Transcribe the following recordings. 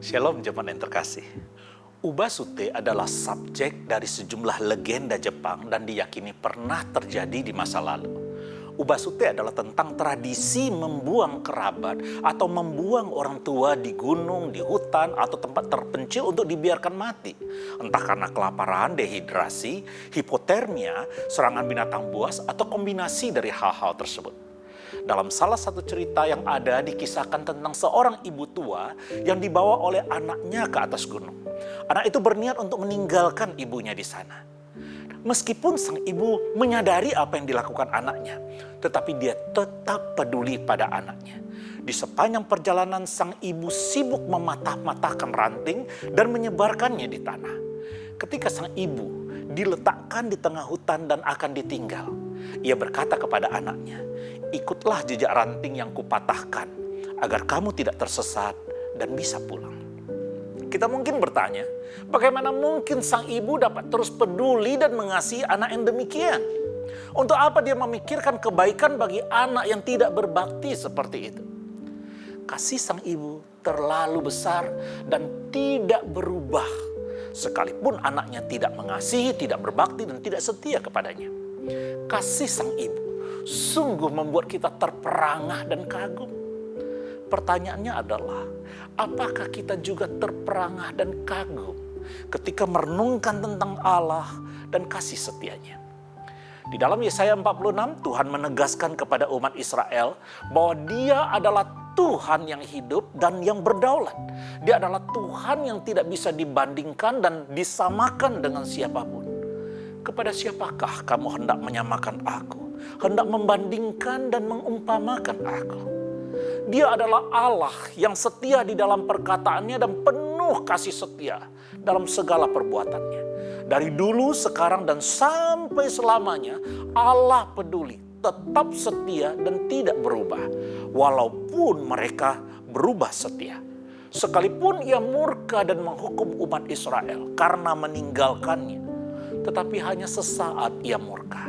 Shalom jemaat yang terkasih. Ubasute adalah subjek dari sejumlah legenda Jepang dan diyakini pernah terjadi di masa lalu. Ubasute adalah tentang tradisi membuang kerabat atau membuang orang tua di gunung, di hutan, atau tempat terpencil untuk dibiarkan mati. Entah karena kelaparan, dehidrasi, hipotermia, serangan binatang buas, atau kombinasi dari hal-hal tersebut. Dalam salah satu cerita yang ada dikisahkan tentang seorang ibu tua yang dibawa oleh anaknya ke atas gunung. Anak itu berniat untuk meninggalkan ibunya di sana. Meskipun sang ibu menyadari apa yang dilakukan anaknya, tetapi dia tetap peduli pada anaknya. Di sepanjang perjalanan sang ibu sibuk mematah-matahkan ranting dan menyebarkannya di tanah. Ketika sang ibu diletakkan di tengah hutan dan akan ditinggal, ia berkata kepada anaknya, "Ikutlah jejak ranting yang kupatahkan, agar kamu tidak tersesat dan bisa pulang." Kita mungkin bertanya, bagaimana mungkin sang ibu dapat terus peduli dan mengasihi anak yang demikian? Untuk apa dia memikirkan kebaikan bagi anak yang tidak berbakti seperti itu? Kasih sang ibu terlalu besar dan tidak berubah, sekalipun anaknya tidak mengasihi, tidak berbakti, dan tidak setia kepadanya. Kasih sang ibu sungguh membuat kita terperangah dan kagum. Pertanyaannya adalah, apakah kita juga terperangah dan kagum ketika merenungkan tentang Allah dan kasih setianya? Di dalam Yesaya 46, Tuhan menegaskan kepada umat Israel bahwa Dia adalah Tuhan yang hidup dan yang berdaulat. Dia adalah Tuhan yang tidak bisa dibandingkan dan disamakan dengan siapapun. Kepada siapakah kamu hendak menyamakan aku? Hendak membandingkan dan mengumpamakan aku? Dia adalah Allah yang setia di dalam perkataannya dan penuh kasih setia dalam segala perbuatannya. Dari dulu, sekarang, dan sampai selamanya, Allah peduli, tetap setia dan tidak berubah. Walaupun mereka berubah setia. Sekalipun ia murka dan menghukum umat Israel karena meninggalkannya, tetapi hanya sesaat ia murka.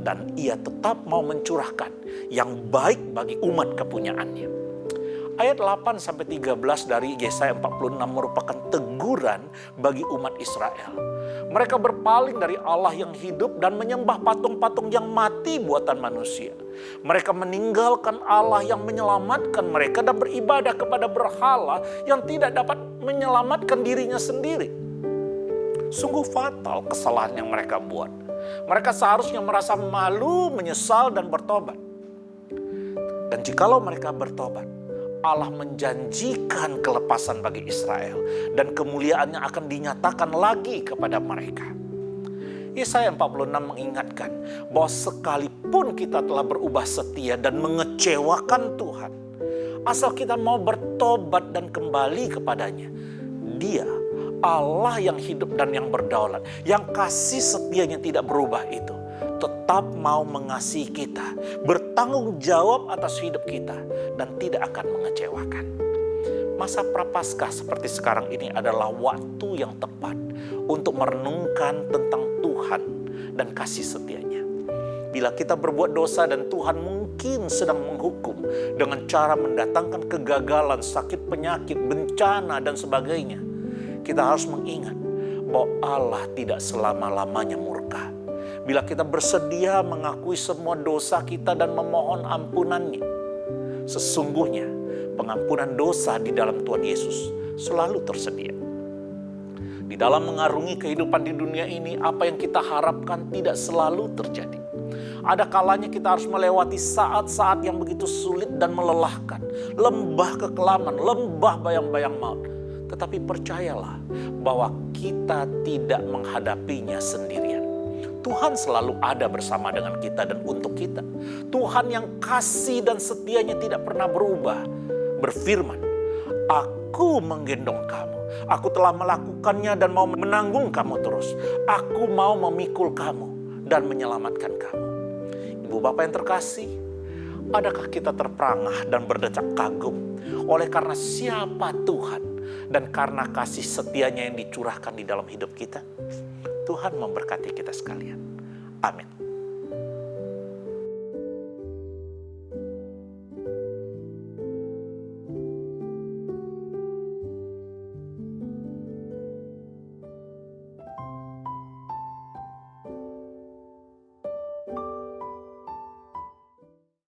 Dan ia tetap mau mencurahkan yang baik bagi umat kepunyaannya. Ayat 8-13 dari Yesaya 46 merupakan teguran bagi umat Israel. Mereka berpaling dari Allah yang hidup dan menyembah patung-patung yang mati buatan manusia. Mereka meninggalkan Allah yang menyelamatkan mereka dan beribadah kepada berhala yang tidak dapat menyelamatkan dirinya sendiri. Sungguh fatal kesalahan yang mereka buat. Mereka seharusnya merasa malu, menyesal, dan bertobat. Dan jikalau mereka bertobat, Allah menjanjikan kelepasan bagi Israel dan kemuliaannya akan dinyatakan lagi kepada mereka. Yesaya 46 mengingatkan bahwa sekalipun kita telah berubah setia dan mengecewakan Tuhan, asal kita mau bertobat dan kembali kepadanya, Dia Allah yang hidup dan yang berdaulat, yang kasih setianya tidak berubah itu, tetap mau mengasihi kita, bertanggung jawab atas hidup kita, dan tidak akan mengecewakan. Masa prapaskah seperti sekarang ini adalah waktu yang tepat untuk merenungkan tentang Tuhan dan kasih setianya. Bila kita berbuat dosa dan Tuhan mungkin sedang menghukum dengan cara mendatangkan kegagalan, sakit, penyakit, bencana, dan sebagainya, kita harus mengingat bahwa Allah tidak selama-lamanya murka. Bila kita bersedia mengakui semua dosa kita dan memohon ampunannya, sesungguhnya pengampunan dosa di dalam Tuhan Yesus selalu tersedia. Di dalam mengarungi kehidupan di dunia ini, apa yang kita harapkan tidak selalu terjadi. Ada kalanya kita harus melewati saat-saat yang begitu sulit dan melelahkan, lembah kekelaman, lembah bayang-bayang maut. Tetapi percayalah bahwa kita tidak menghadapinya sendirian. Tuhan selalu ada bersama dengan kita dan untuk kita. Tuhan yang kasih dan setianya tidak pernah berubah berfirman, "Aku menggendong kamu. Aku telah melakukannya dan mau menanggung kamu terus. Aku mau memikul kamu dan menyelamatkan kamu." Ibu Bapak yang terkasih, adakah kita terperangah dan berdecak kagum oleh karena siapa Tuhan dan karena kasih setianya yang dicurahkan di dalam hidup kita? Tuhan memberkati kita sekalian. Amin.